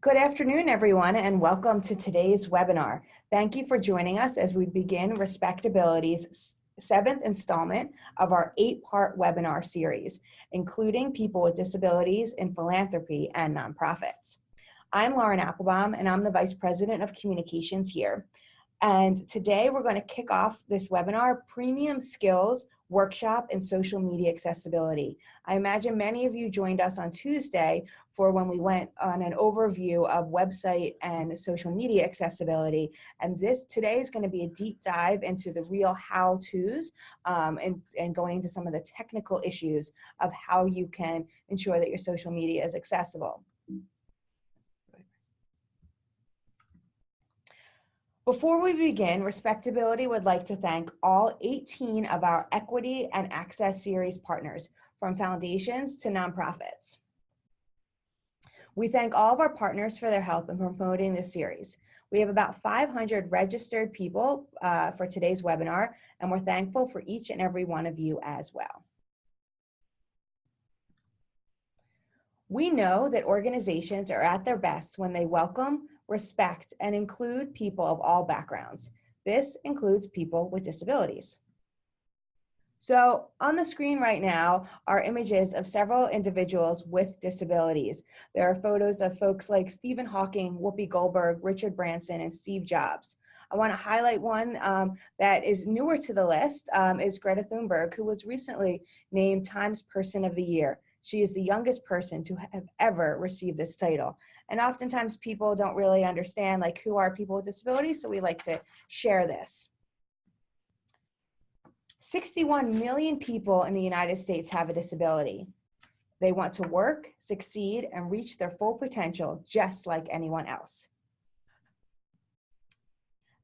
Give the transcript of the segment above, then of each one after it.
Good afternoon, everyone, and welcome to today's webinar. Thank you for joining us as we begin RespectAbility's 7th installment of our 8-part webinar series, including people with disabilities in philanthropy and nonprofits. I'm Lauren Appelbaum, and I'm the Vice President of Communications here. And today we're going to kick off this webinar, Premium Skills Workshop in Social Media Accessibility. I imagine many of you joined us on Tuesday for when we went on an overview of website and social media accessibility. And today is going to be a deep dive into the real how-tos and going into some of the technical issues of how you can ensure that your social media is accessible. Before we begin, RespectAbility would like to thank all 18 of our Equity and Access Series partners, from foundations to nonprofits. We thank all of our partners for their help in promoting this series. We have about 500 registered people for today's webinar, and we're thankful for each and every one of you as well. We know that organizations are at their best when they welcome, respect, and include people of all backgrounds. This includes people with disabilities. So on the screen right now are images of several individuals with disabilities. There are photos of folks like Stephen Hawking, Whoopi Goldberg, Richard Branson, and Steve Jobs. I want to highlight one that is newer to the list, is Greta Thunberg, who was recently named Times Person of the Year. She is the youngest person to have ever received this title. And oftentimes people don't really understand who are people with disabilities, so we like to share this. 61 million people in the United States have a disability. They want to work, succeed, and reach their full potential just like anyone else.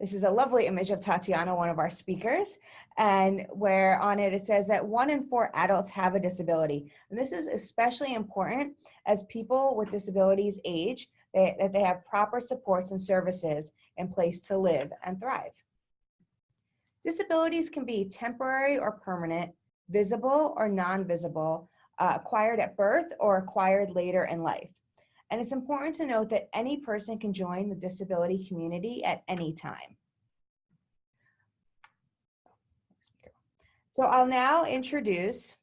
This is a lovely image of Tatiana, one of our speakers, and where on it says that 1 in 4 adults have a disability. And this is especially important as people with disabilities age, that they have proper supports and services in place to live and thrive. Disabilities can be temporary or permanent, visible or non-visible, acquired at birth or acquired later in life. And it's important to note that any person can join the disability community at any time. So I'll now introduce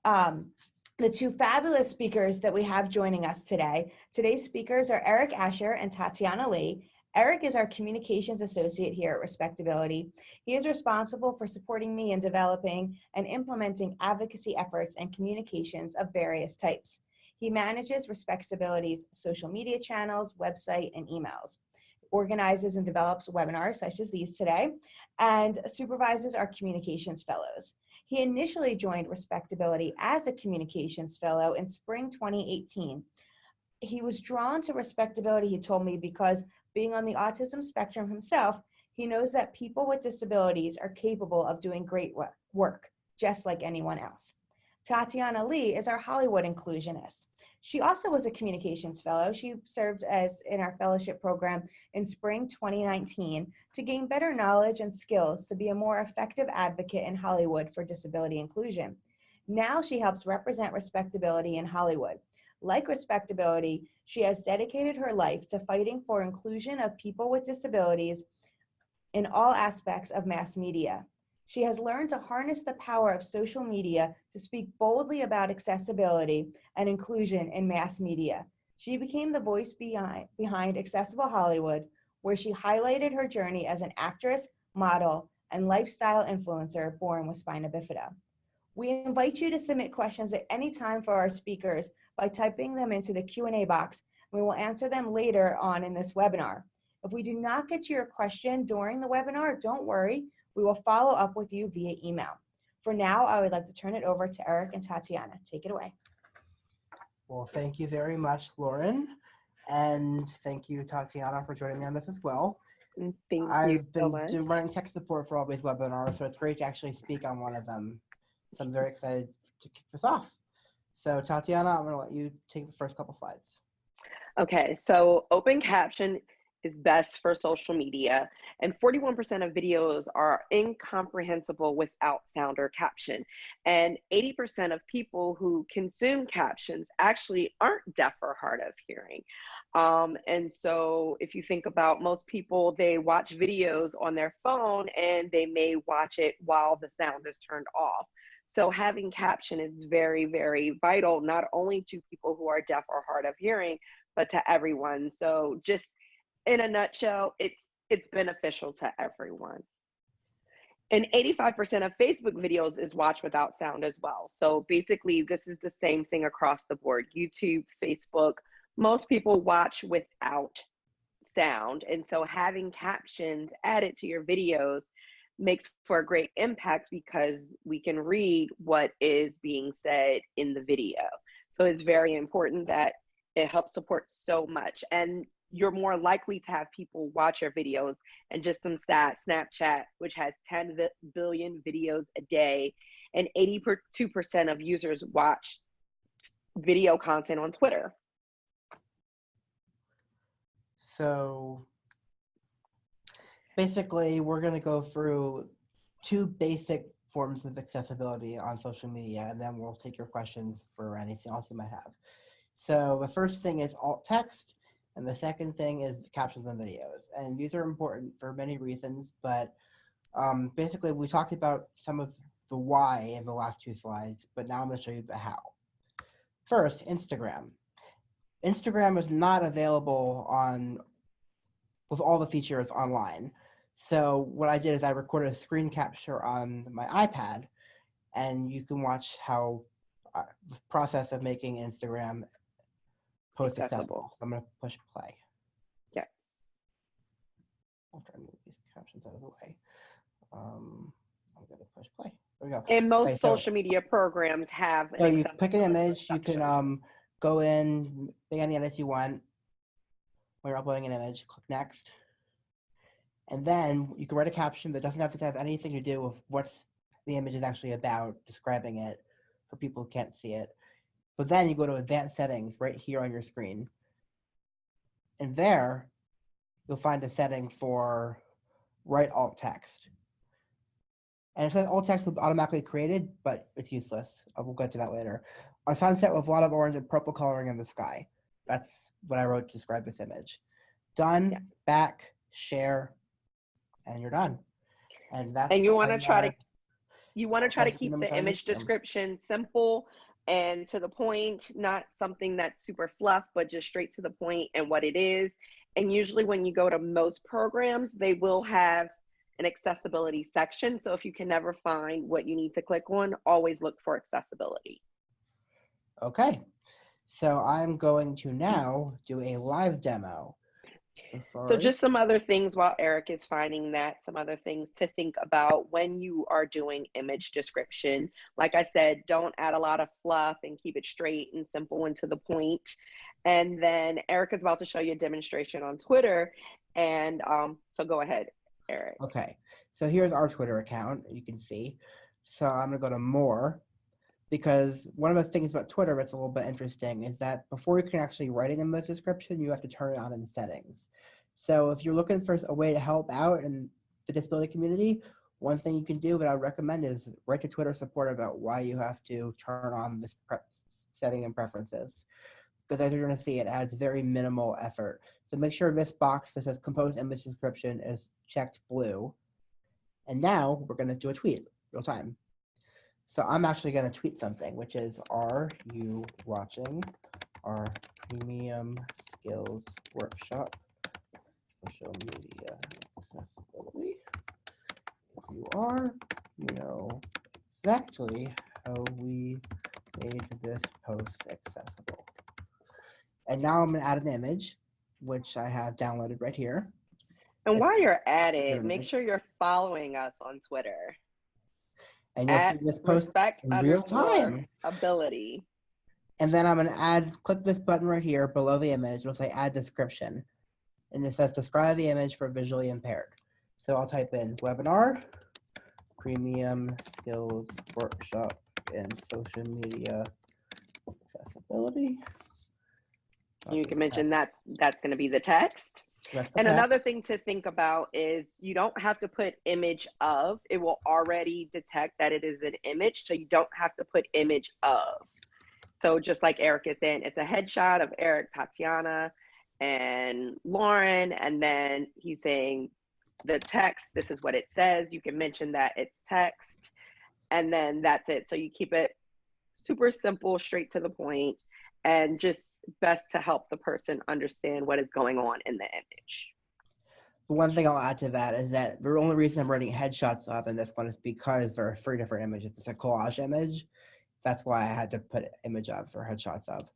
the 2 fabulous speakers that we have joining us today. Today's speakers are Eric Ascher and Tatiana Lee. Eric is our communications associate here at RespectAbility. He is responsible for supporting me in developing and implementing advocacy efforts and communications of various types. He manages RespectAbility's social media channels, website, and emails, organizes and develops webinars such as these today, and supervises our communications fellows. He initially joined RespectAbility as a communications fellow in spring 2018. He was drawn to RespectAbility, he told me, because being on the autism spectrum himself, he knows that people with disabilities are capable of doing great work, just like anyone else. Tatiana Lee is our Hollywood Inclusionist. She also was a communications fellow. She served in our fellowship program in spring 2019 to gain better knowledge and skills to be a more effective advocate in Hollywood for disability inclusion. Now she helps represent RespectAbility in Hollywood. Like RespectAbility, she has dedicated her life to fighting for inclusion of people with disabilities in all aspects of mass media. She has learned to harness the power of social media to speak boldly about accessibility and inclusion in mass media. She became the voice behind Accessible Hollywood, where she highlighted her journey as an actress, model, and lifestyle influencer born with spina bifida. We invite you to submit questions at any time for our speakers by typing them into the Q&A box. We will answer them later on in this webinar. If we do not get to your question during the webinar, don't worry. We will follow up with you via email. For now, I would like to turn it over to Eric and Tatiana. Take it away. Well, thank you very much, Lauren. And thank you, Tatiana, for joining me on this as well. Thank you I've so much. been running tech support for all these webinars, so it's great to actually speak on one of them. So I'm very excited to kick this off. So Tatiana, I'm going to let you take the first couple slides. Okay, so open caption is best for social media, and 41% of videos are incomprehensible without sound or caption. And 80% of people who consume captions actually aren't deaf or hard of hearing. And so if you think about most people, they watch videos on their phone and they may watch it while the sound is turned off. So having caption is very, very vital, not only to people who are deaf or hard of hearing, but to everyone. So just in a nutshell, it's beneficial to everyone. And 85% of Facebook videos is watched without sound as well. So basically, this is the same thing across the board. YouTube, Facebook, most people watch without sound. And so having captions added to your videos makes for a great impact because we can read what is being said in the video. So it's very important that it helps support so much. And you're more likely to have people watch your videos. And just some stats, Snapchat, which has 10 billion videos a day, and 82% of users watch video content on Twitter. So basically, we're going to go through 2 basic forms of accessibility on social media, and then we'll take your questions for anything else you might have. So the first thing is alt text, and the second thing is captions and videos. And these are important for many reasons, but basically we talked about some of the why in the last 2 slides, but now I'm going to show you the how. First, Instagram. Instagram is not available with all the features online. So what I did is I recorded a screen capture on my iPad, and you can watch how the process of making Instagram post accessible. So I'm going to push play. Yes. I'll try to move these captions out of the way. I'm going to push play. There we go. And most Okay, social media programs have so you pick an image, you section. can go in, pick any edits you want. When you're uploading an image, click next. And then you can write a caption that doesn't have to have anything to do with what the image is actually about, describing it for people who can't see it. But then you go to advanced settings right here on your screen. And there, you'll find a setting for write alt text. And it says alt text will be automatically created, but it's useless. We'll get to that later. A sunset with a lot of orange and purple coloring in the sky. That's what I wrote to describe this image. Done, Yeah. back, share, and you're done. And that's. And you want to try to keep the image description simple and to the point, not something that's super fluff, but just straight to the point and what it is. And usually when you go to most programs, they will have an accessibility section. So if you can never find what you need to click on, always look for accessibility. Okay, so I'm going to now do a live demo. So just some other things while Eric is finding that, some other things to think about when you are doing image description. Like I said, don't add a lot of fluff and keep it straight and simple and to the point. And then Eric is about to show you a demonstration on Twitter. And so go ahead, Eric. Okay, so here's our Twitter account, you can see. So I'm gonna go to more, because one of the things about Twitter that's a little bit interesting is that before you can actually write an image description, you have to turn it on in settings. So if you're looking for a way to help out in the disability community, one thing you can do that I would recommend is write to Twitter support about why you have to turn on this setting and preferences. Because as you're going to see, it adds very minimal effort. So make sure this box that says compose image description is checked blue. And now we're going to do a tweet real time. So I'm actually going to tweet something, which is, are you watching our premium skills workshop, social media accessibility? If you are, you know exactly how we made this post accessible. And now I'm going to add an image, which I have downloaded right here. And while you're at it, make sure you're following us on Twitter. And you'll see this post in real time. Ability. And then I'm going to click this button right here below the image. It'll say add description. And it says describe the image for visually impaired. So I'll type in webinar, premium skills workshop in social media accessibility. You can mention that that's going to be the text. Rest And attack. another thing to think about is you don't have to put image of. It will already detect that it is an image, so you don't have to put image of. So just like Eric is saying, it's a headshot of Eric, Tatiana, and Lauren, and then he's saying the text, this is what it says. You can mention that it's text, and then that's it. So you keep it super simple, straight to the point, and just best to help the person understand what is going on in the image. The one thing I'll add to that is that the only reason I'm writing headshots of in this one is because there are 3 different images. It's a collage image. That's why I had to put image of or headshots of.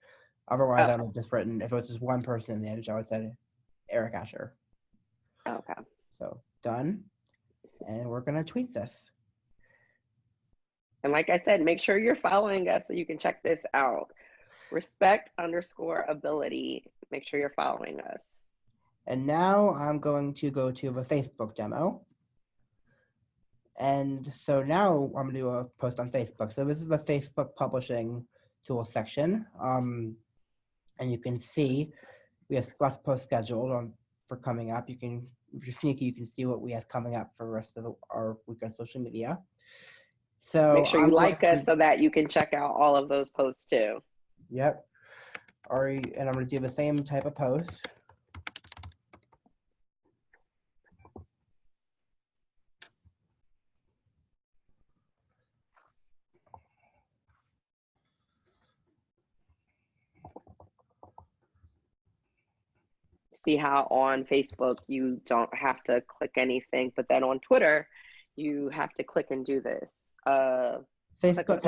Otherwise, I would have just written, if it was just one person in the image, I would say Eric Ascher. Okay. So done. And we're going to tweet this. And like I said, make sure you're following us so you can check this out. Respect_ability. Make sure you're following us. And now I'm going to go to the Facebook demo. And so now I'm going to do a post on Facebook. So this is the Facebook publishing tool section. And you can see we have lots of posts scheduled for coming up. You can, if you're sneaky, you can see what we have coming up for the rest of our week on social media. So make sure you like us so that you can check out all of those posts too. Yep. And I'm going to do the same type of post. See how on Facebook you don't have to click anything, but then on Twitter you have to click and do this. Facebook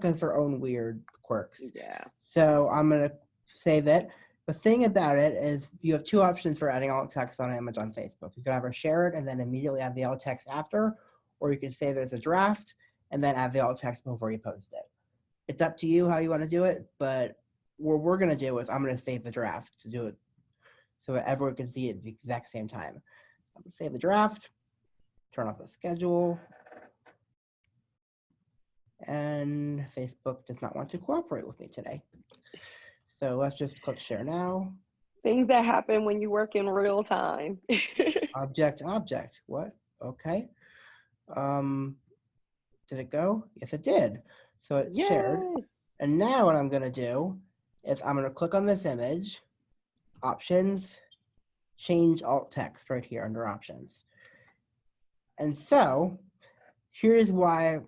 has their own weird quirks. Yeah. So I'm gonna save it. The thing about it is you have 2 options for adding alt text on an image on Facebook. You can either share it and then immediately add the alt text after, or you can save it as a draft and then add the alt text before you post it. It's up to you how you want to do it, but what we're going to do is I'm going to save the draft to do it so that everyone can see it at the exact same time. I'm going to save the draft, turn off the schedule, and Facebook does not want to cooperate with me today. So let's just click share now. Things that happen when you work in real time. Object, what? Okay. Did it go? Yes, it did. So it's shared. And now what I'm going to do is I'm going to click on this image, options, change alt text right here under options. And so here's why,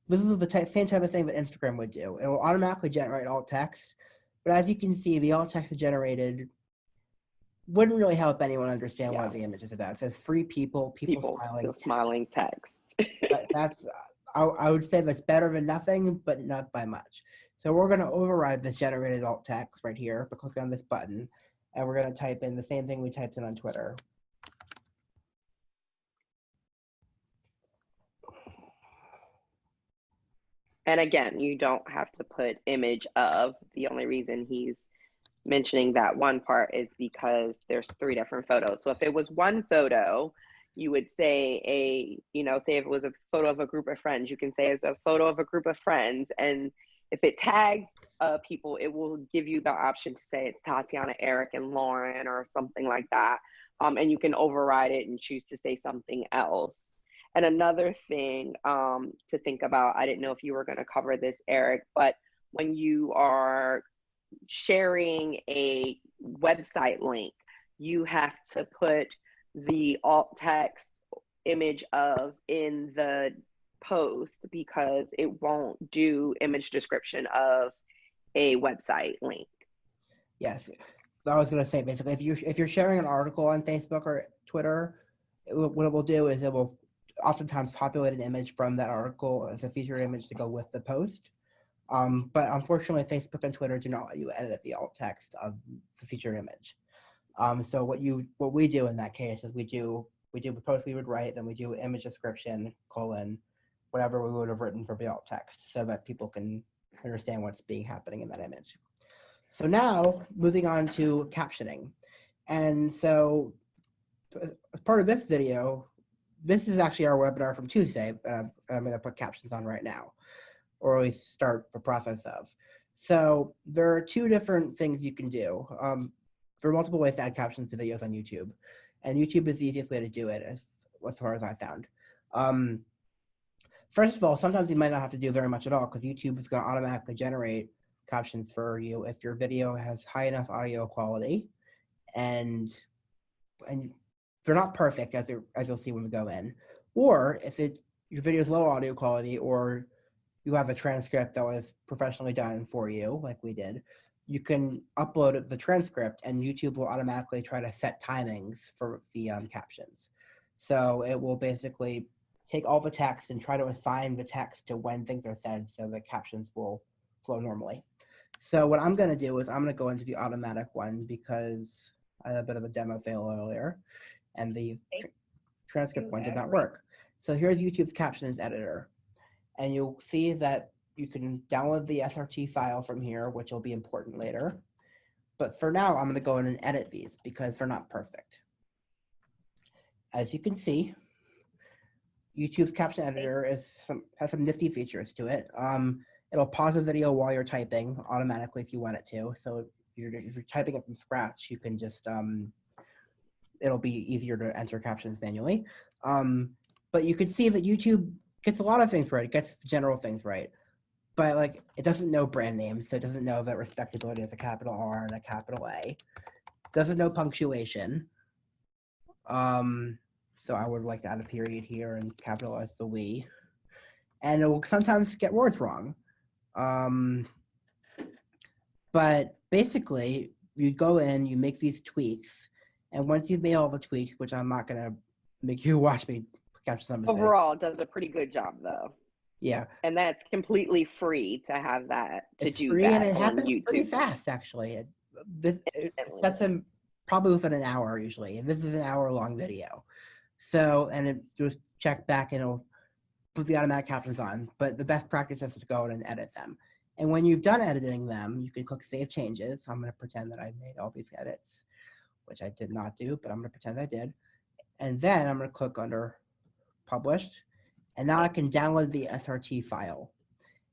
this is the same type of thing that Instagram would do. It will automatically generate alt text, but as you can see, the alt text generated wouldn't really help anyone understand what the image is about. It says 3 people smiling text. That's, I would say that's better than nothing, but not by much. So we're going to override this generated alt text right here by clicking on this button, and we're going to type in the same thing we typed in on Twitter. And again, you don't have to put image of. The only reason he's mentioning that one part is because there's 3 different photos. So if it was one photo, you would say say if it was a photo of a group of friends, you can say it's a photo of a group of friends. And if it tags people, it will give you the option to say it's Tatiana, Eric, and Lauren or something like that. And you can override it and choose to say something else. And another thing to think about, I didn't know if you were going to cover this, Eric, but when you are sharing a website link, you have to put the alt text image of in the post because it won't do image description of a website link. Yes, I was going to say basically if you're sharing an article on Facebook or Twitter, what it will do is it will oftentimes populate an image from that article as a featured image to go with the post. But unfortunately, Facebook and Twitter do not let you edit the alt text of the featured image. So what we do in that case is we do the post we would write, then we do image description, whatever we would have written for the alt text so that people can understand what's happening in that image. So now moving on to captioning. And so as part of this video, this is actually our webinar from Tuesday, I'm going to put captions on right now, or at least start the process of. So there are 2 different things you can do. there are multiple ways to add captions to videos on YouTube, and YouTube is the easiest way to do it, as far as I found. First of all, sometimes you might not have to do very much at all because YouTube is going to automatically generate captions for you if your video has high enough audio quality, and they're not perfect as you'll see when we go in, or if your video is low audio quality, or you have a transcript that was professionally done for you, like we did, you can upload the transcript and YouTube will automatically try to set timings for the captions. So it will basically take all the text and try to assign the text to when things are said so the captions will flow normally. So what I'm going to do is I'm going to go into the automatic one because I had a bit of a demo fail earlier and the transcript one did not work. So here's YouTube's Captions Editor. And you'll see that you can download the Srt file from here, which will be important later. But for now, I'm going to go in and edit these because they're not perfect. As you can see, YouTube's Caption Editor has some nifty features to it. It'll pause the video while you're typing automatically if you want it to. So if you're typing it from scratch, you can just, it'll be easier to enter captions manually. But you can see that YouTube gets a lot of things right. It gets general things right. But like, it doesn't know brand names, so it doesn't know that respectability is a capital R and a capital A. Doesn't know punctuation. So I would like to add a period here and capitalize the we. And it will sometimes get words wrong. But basically, you go in, you make these tweaks, and once you've made all the tweaks, which I'm not gonna make you watch me capture some mistakes. Overall, it does a pretty good job though. Yeah. And that's completely free to have that, to It's do free that and it on happens YouTube. pretty fast, actually. That's probably within an hour usually, and this is an hour-long video. So, and it just check back and it'll put the automatic captions on, but the best practice is to go in and edit them. And when you've done editing them, you can click Save Changes. I'm going to pretend that I made all these edits, which I did not do, but I'm going to pretend I did. And then I'm going to click under Published, and now I can download the Srt file.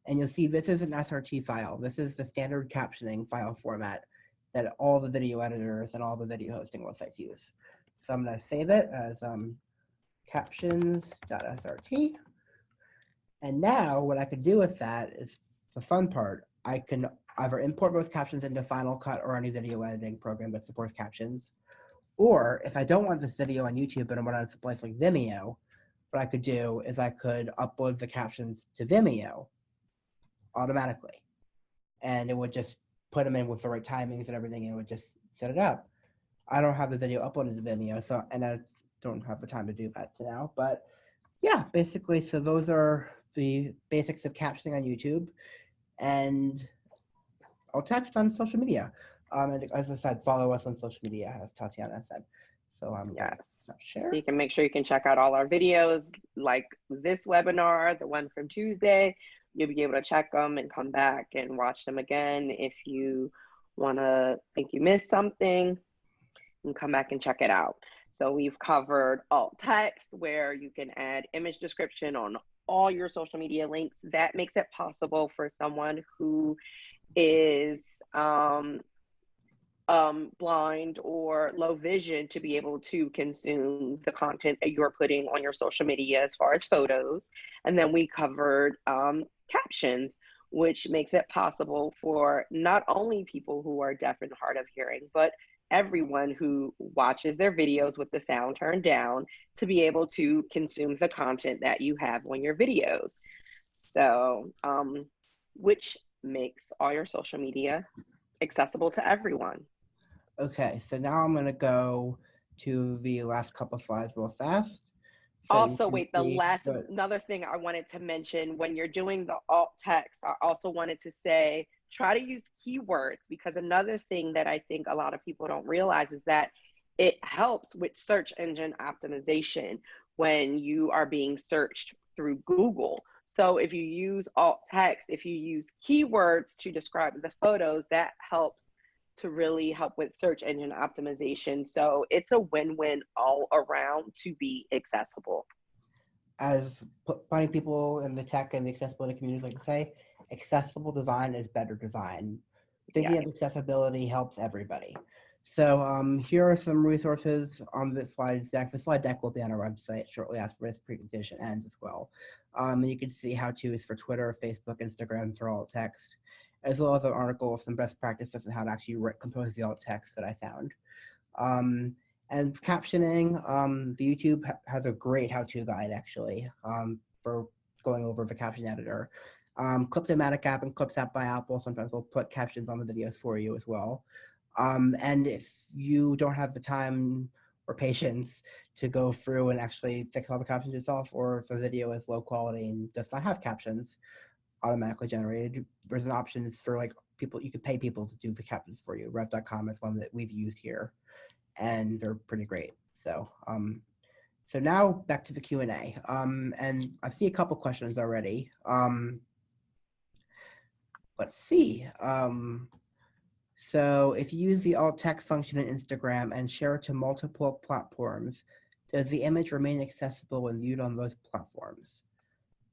And you'll see this is an Srt file. This is the standard captioning file format that all the video editors and all the video hosting websites use. So I'm going to save it as captions.srt. And now what I could do with that is the fun part. I can either import those captions into Final Cut or any video editing program that supports captions. Or if I don't want this video on YouTube and I want to place like Vimeo, what I could do is I could upload the captions to Vimeo automatically. And it would just put them in with the right timings and everything, and it would just set it up. I don't have the video uploaded to Vimeo, and I don't have the time to do that now. But yeah, basically, so those are the basics of captioning on YouTube. And I'll text on social media. And as I said, follow us on social media, as Tatiana said. So I'm Yes. Share. You can make sure you can check out all our videos, like this webinar, the one from Tuesday. You'll be able to check them and come back and watch them again. If you want to think you missed something, you can come back and check it out. So we've covered alt text, where you can add image description on all your social media links. That makes it possible for someone who is blind or low vision to be able to consume the content that you're putting on your social media as far as photos. And then we covered captions, which makes it possible for not only people who are deaf and hard of hearing, but everyone who watches their videos with the sound turned down to be able to consume the content that you have on your videos. So, which makes all your social media accessible to everyone. Okay, so now I'm going to go to the last couple of slides real fast. So also, wait, another thing I wanted to mention, when you're doing the alt text, I also wanted to say, try to use keywords, because another thing that I think a lot of people don't realize is that it helps with search engine optimization when you are being searched through Google. So if you use alt text, if you use keywords to describe the photos, that helps to really help with search engine optimization. So it's a win-win all around to be accessible. As plenty of people in the tech and the accessibility community like to say, accessible design is better design. thinking of accessibility helps everybody. So here are some resources on this slide deck. The slide deck will be on our website shortly after this presentation ends as well. You can see how-tos for Twitter, Facebook, Instagram for alt text, as well as an article with some best practices on how to actually compose the alt text that I found. And captioning, the YouTube has a great how-to guide actually for going over the Caption Editor. Clip-O-Matic app and Clips app by Apple sometimes will put captions on the videos for you as well. And if you don't have the time or patience to go through and actually fix all the captions yourself, or if the video is low quality and does not have captions automatically generated, there's an option for like people, you could pay people to do the captions for you. Rev.com is one that we've used here, and they're pretty great. So so now back to the Q&A. And I see a couple questions already. Let's see. So if you use the alt text function in Instagram and share it to multiple platforms, does the image remain accessible when viewed on those platforms?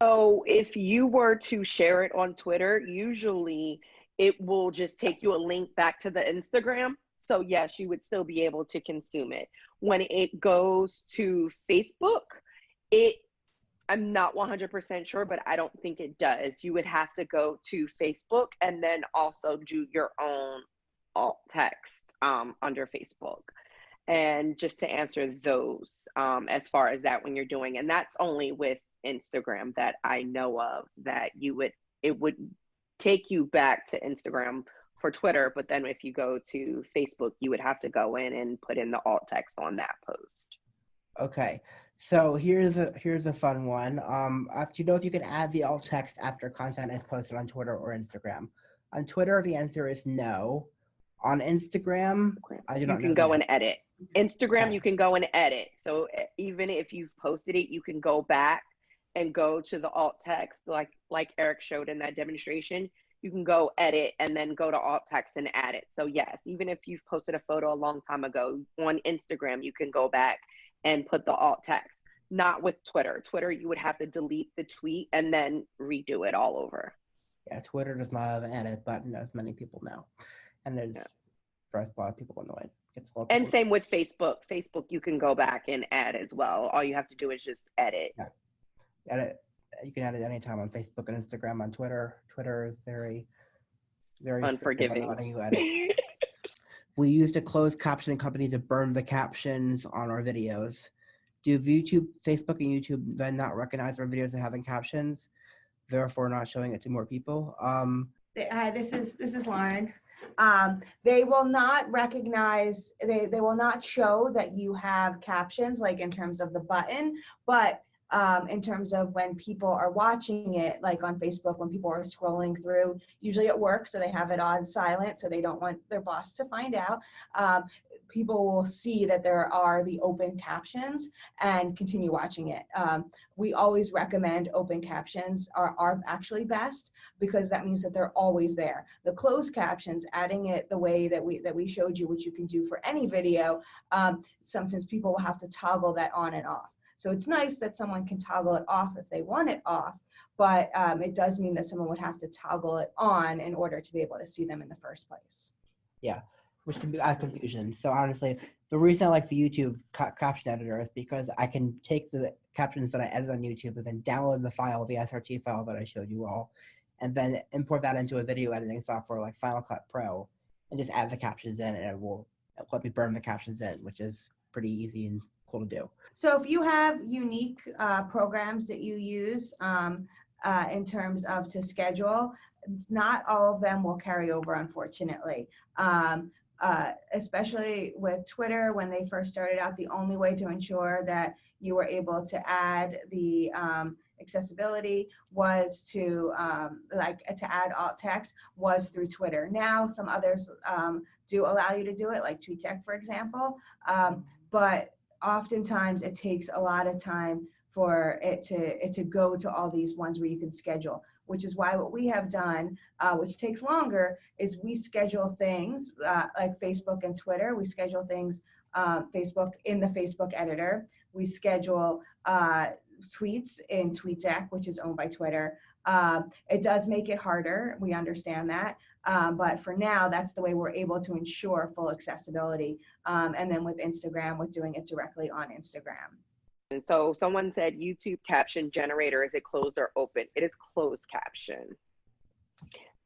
So if you were to share it on Twitter, usually it will just take you a link back to the Instagram. So yes, you would still be able to consume it. When it goes to Facebook, I'm not 100% sure, but I don't think it does. You would have to go to Facebook and then also do your own alt text under Facebook. And just to answer those as far as that when you're doing, and that's only with Instagram that I know of, that it would take you back to Instagram for Twitter, but then if you go to Facebook, you would have to go in and put in the alt text on that post. Okay, so here's a fun one. Do you know if you can add the alt text after content is posted on Twitter or Instagram? On Twitter, the answer is no. On Instagram, I do not know. You can go and edit. Instagram, Okay. you can go and edit. So even if you've posted it, you can go back and go to the alt text, like Eric showed in that demonstration. You can go edit and then go to alt text and add it. So yes, even if you've posted a photo a long time ago on Instagram, you can go back and put the alt text. Not with Twitter. Twitter, you would have to delete the tweet and then redo it all over. Yeah, Twitter does not have an edit button, as many people know. And there's drives a lot of people annoyed. And same with Facebook. Facebook, you can go back and add as well. All you have to do is just edit. Yeah. Edit. You can edit anytime on Facebook and Instagram. On Twitter, Twitter is very, very unforgiving. Letting you edit. We used a closed captioning company to burn the captions on our videos. Do YouTube, Facebook, and YouTube then not recognize our videos as having captions, therefore not showing it to more people? This is Lauren. They will not recognize, they will not show that you have captions, like in terms of the button, but in terms of when people are watching it, like on Facebook, when people are scrolling through, usually at work, so they have it on silent, so they don't want their boss to find out. People will see that there are the open captions and continue watching it. We always recommend open captions are actually best, because that means that they're always there. The closed captions, adding it the way that we showed you, which you can do for any video, sometimes people will have to toggle that on and off. So it's nice that someone can toggle it off if they want it off, but it does mean that someone would have to toggle it on in order to be able to see them in the first place. Yeah, which can add confusion. So honestly, the reason I like the YouTube caption editor is because I can take the captions that I edit on YouTube and then download the file, the Srt file that I showed you all, and then import that into a video editing software like Final Cut Pro, and just add the captions in, and it will let me burn the captions in, which is pretty easy and cool to do. So if you have unique programs that you use in terms of to schedule, not all of them will carry over, unfortunately. Especially with Twitter, when they first started out, the only way to ensure that you were able to add the accessibility was to add alt text was through Twitter. Now some others do allow you to do it, like TweetDeck, for example, but oftentimes it takes a lot of time for it to go to all these ones where you can schedule, which is why what we have done, which takes longer, is we schedule things like Facebook and Twitter. We schedule things Facebook in the Facebook editor. We schedule tweets in TweetDeck, which is owned by Twitter. It does make it harder. We understand that. But for now, that's the way we're able to ensure full accessibility. And then with Instagram, with doing it directly on Instagram. And so someone said YouTube caption generator, is it closed or open? It is closed caption.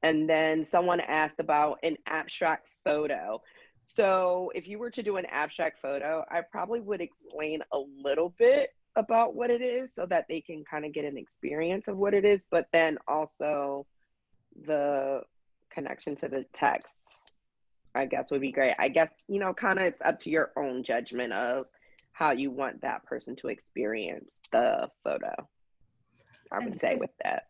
And then someone asked about an abstract photo. So if you were to do an abstract photo, I probably would explain a little bit about what it is so that they can kind of get an experience of what it is, but then also the connection to the text, I guess, would be great. I guess, you know, kind of it's up to your own judgment of how you want that person to experience the photo, I would say with that.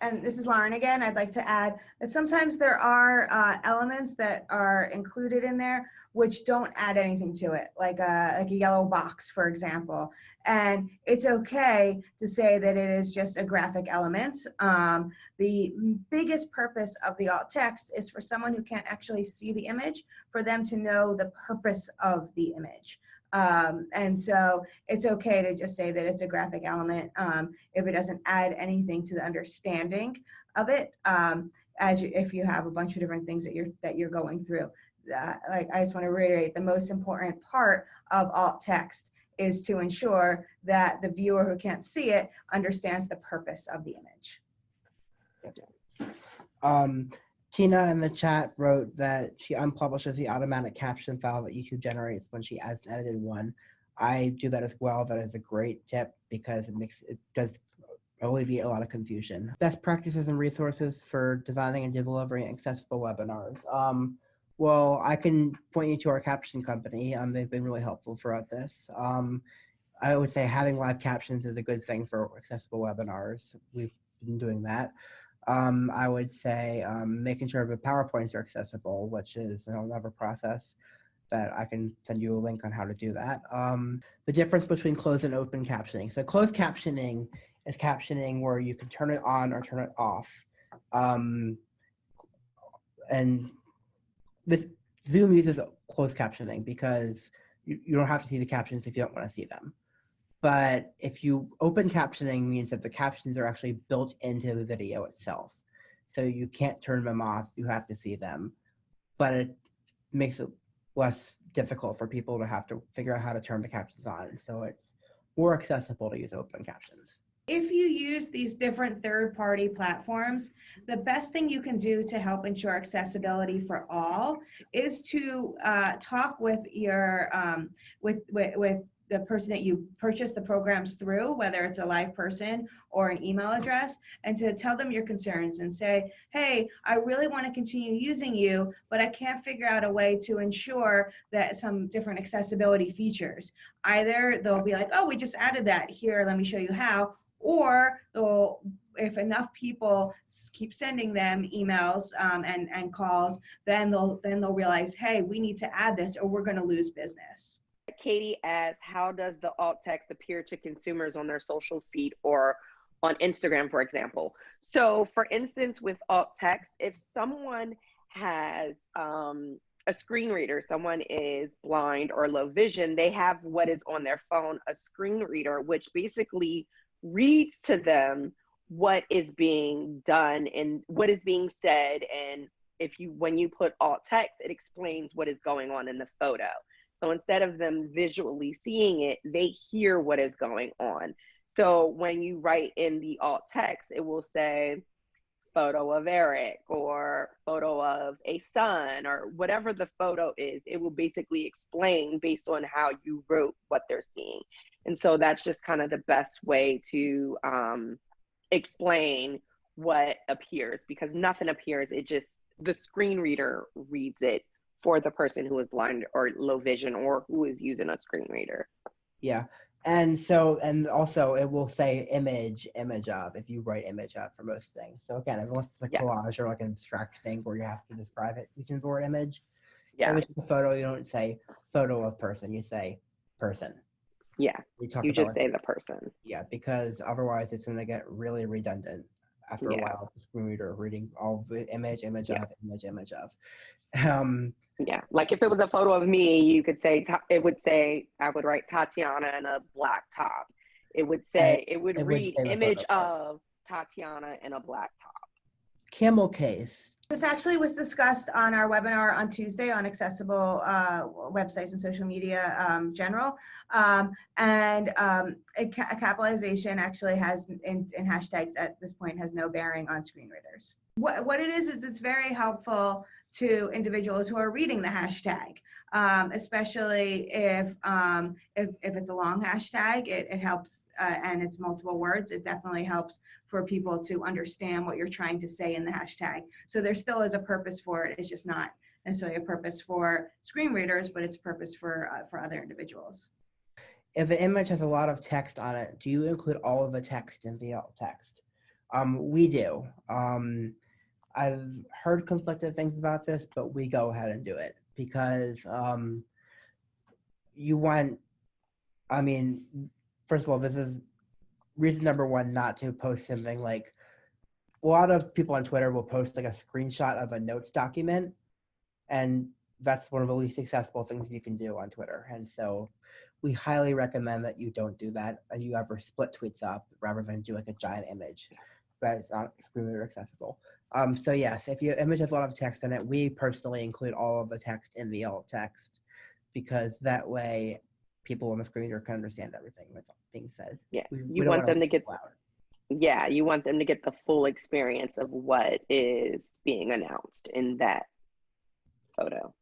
And this is Lauren again. I'd like to add that sometimes there are elements that are included in there which don't add anything to it, like a yellow box, for example. And it's okay to say that it is just a graphic element. The biggest purpose of the alt text is for someone who can't actually see the image, for them to know the purpose of the image. And so it's okay to just say that it's a graphic element if it doesn't add anything to the understanding of it, if you have a bunch of different things that you're going through. Like, I just want to reiterate, the most important part of alt text is to ensure that the viewer who can't see it understands the purpose of the image. Tina in the chat wrote that she unpublishes the automatic caption file that YouTube generates when she adds an edited one. I do that as well. That is a great tip because it does alleviate a lot of confusion. Best practices and resources for designing and delivering accessible webinars. Well, I can point you to our caption company. They've been really helpful throughout this. I would say having live captions is a good thing for accessible webinars. We've been doing that. I would say making sure the PowerPoints are accessible, which is another process that I can send you a link on how to do that. The difference between closed and open captioning. So closed captioning is captioning where you can turn it on or turn it off. And this Zoom uses closed captioning because you don't have to see the captions if you don't want to see them. But if you open captioning means that the captions are actually built into the video itself. So you can't turn them off, you have to see them. But it makes it less difficult for people to have to figure out how to turn the captions on. So it's more accessible to use open captions. If you use these different third-party platforms, the best thing you can do to help ensure accessibility for all is to talk with your with the person that you purchase the programs through, whether it's a live person or an email address, and to tell them your concerns and say, hey, I really want to continue using you, but I can't figure out a way to ensure that some different accessibility features. Either they'll be like, oh, we just added that here, let me show you how, or they'll, if enough people keep sending them emails and calls, then they'll realize, hey, we need to add this or we're going to lose business. Katie asks, how does the alt text appear to consumers on their social feed or on Instagram, for example? So for instance, with alt text, if someone has a screen reader, someone is blind or low vision, they have what is on their phone, a screen reader, which basically reads to them what is being done and what is being said. And when you put alt text, it explains what is going on in the photo. So instead of them visually seeing it, they hear what is going on. So when you write in the alt text, it will say photo of Eric or photo of a son or whatever the photo is. It will basically explain based on how you wrote what they're seeing. And so that's just kind of the best way to explain what appears, because nothing appears. The screen reader reads it for the person who is blind or low vision or who is using a screen reader. Yeah. And also it will say image of, if you write image of for most things. So again, unless it's a collage or like an abstract thing where you have to describe it using the word image. Yeah. If it's a photo, you don't say photo of person, you say person. Yeah. You just say the person. Yeah, because otherwise it's going to get really redundant after a while. The screen reader reading all the image of. Yeah, like if it was a photo of me, you could say, I would write Tatiana in a black top. It would read image of Tatiana in a black top. Camel case. This actually was discussed on our webinar on Tuesday on accessible websites and social media general. Capitalization actually has in hashtags at this point has no bearing on screen readers. What it is it's very helpful to individuals who are reading the hashtag, especially if it's a long hashtag. It helps, and it's multiple words. It definitely helps for people to understand what you're trying to say in the hashtag. So there still is a purpose for it. It's just not necessarily a purpose for screen readers, but it's a purpose for other individuals. If an image has a lot of text on it, do you include all of the text in the alt text? We do. I've heard conflicted things about this, but we go ahead and do it because you want, I mean, first of all, this is reason number one not to post something like, a lot of people on Twitter will post like a screenshot of a notes document, and that's one of the least accessible things you can do on Twitter. And so we highly recommend that you don't do that and you ever split tweets up rather than do like a giant image that is not screen reader accessible. So yes, if your image has a lot of text in it, we personally include all of the text in the alt text because that way people on the screen reader can understand everything that's being said. Yeah, We you don't want them to get loud. yeah, you want them to get the full experience of what is being announced in that photo.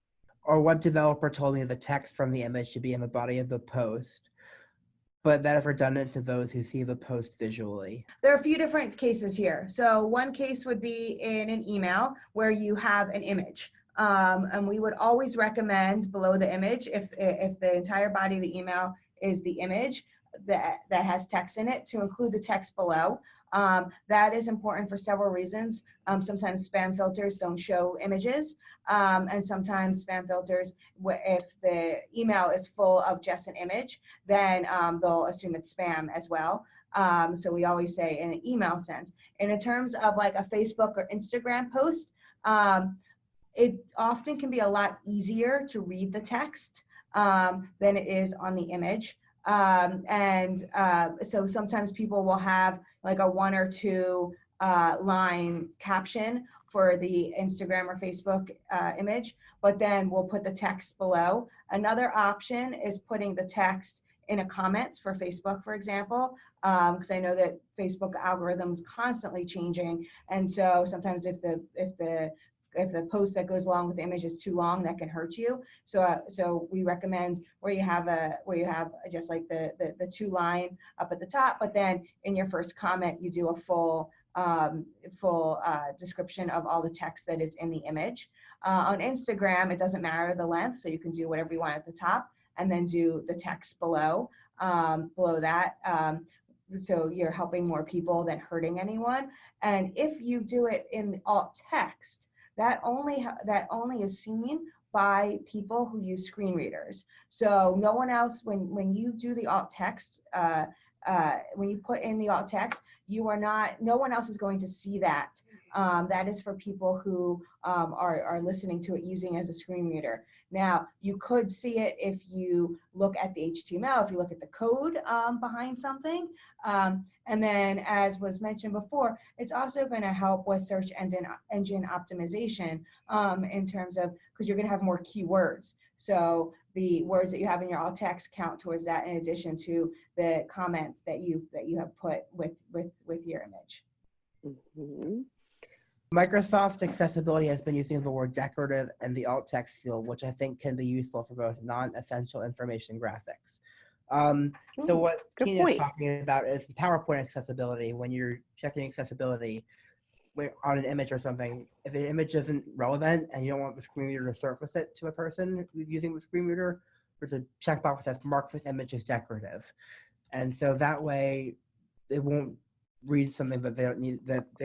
Our web developer told me the text from the image should be in the body of the post, but that is redundant to those who see the post visually. There are a few different cases here. So one case would be in an email where you have an image. And we would always recommend below the image, if the entire body of the email is the image that has text in it, to include the text below. That is important for several reasons. Sometimes spam filters don't show images, and sometimes spam filters, if the email is full of just an image, then they'll assume it's spam as well. So we always say in an email sense. And in terms of like a Facebook or Instagram post, it often can be a lot easier to read the text than it is on the image. So sometimes people will have like a 1 or 2 line caption for the Instagram or Facebook image, but then we'll put the text below. Another option is putting the text in a comment for Facebook, for example, because I know that Facebook algorithm's constantly changing, and so sometimes if the post that goes along with the image is too long, that can hurt you. So we recommend where you have just like the 2 line up at the top, but then in your first comment you do a full description of all the text that is in the image. On Instagram, it doesn't matter the length, so you can do whatever you want at the top and then do the text below that. So you're helping more people than hurting anyone. And if you do it in alt text, that only is seen by people who use screen readers. So no one else, when you do the alt text, when you put in the alt text, no one else is going to see that. That is for people who are listening to it using as a screen reader. Now, you could see it if you look at the HTML, if you look at the code behind something. And then, as was mentioned before, it's also going to help with search engine optimization in terms of, because you're going to have more keywords. So the words that you have in your alt text count towards that, in addition to the comments that you have put with your image. Mm-hmm. Microsoft Accessibility has been using the word decorative in the alt text field, which I think can be useful for both non-essential information graphics. So what Tina is talking about is PowerPoint accessibility. When you're checking accessibility on an image or something, if the image isn't relevant and you don't want the screen reader to surface it to a person who's using the screen reader, there's a checkbox that's marked this image as decorative. And so that way it won't read something that they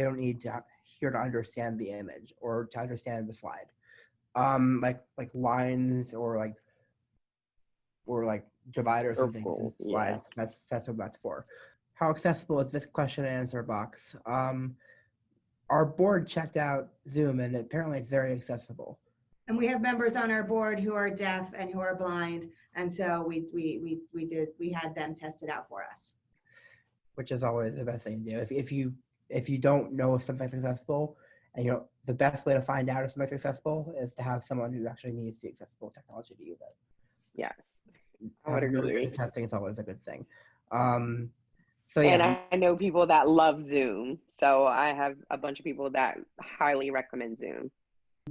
don't need to hear to understand the image or to understand the slide. Like lines or like dividers and things in slides. Yeah. That's what that's for. How accessible is this question and answer box? Our board checked out Zoom and apparently it's very accessible. And we have members on our board who are deaf and who are blind, and so we had them test it out for us. Which is always the best thing to do. If you don't know if something's accessible And the best way to find out if something's accessible is to have someone who actually needs the accessible technology to use it. Yes, I would Having really agree. good testing is always a good thing. So And yeah, I know people that love Zoom. So I have a bunch of people that highly recommend Zoom.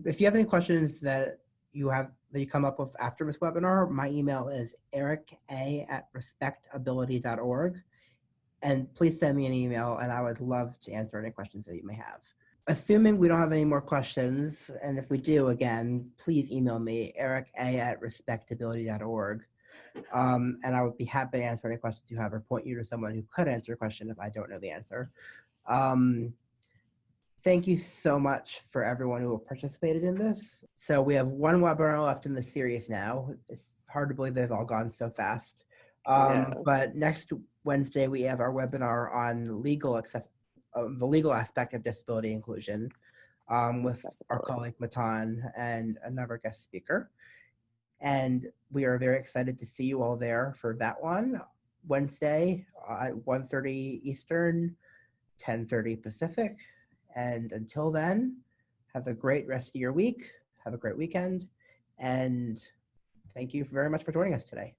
if you have any questions that you come up with after this webinar, my email is erica@respectability.org. And please send me an email, and I would love to answer any questions that you may have. Assuming we don't have any more questions, and if we do, again, please email me, erica@respectability.org. And I would be happy to answer any questions you have or point you to someone who could answer a question if I don't know the answer. Thank you so much for everyone who participated in this. So we have one webinar left in the series now. It's hard to believe they've all gone so fast. But next Wednesday, we have our webinar on the legal aspect of disability inclusion with our colleague Matan and another guest speaker. And we are very excited to see you all there for that one, Wednesday at 1:30 Eastern, 10:30 Pacific. And until then, have a great rest of your week. Have a great weekend. And thank you very much for joining us today.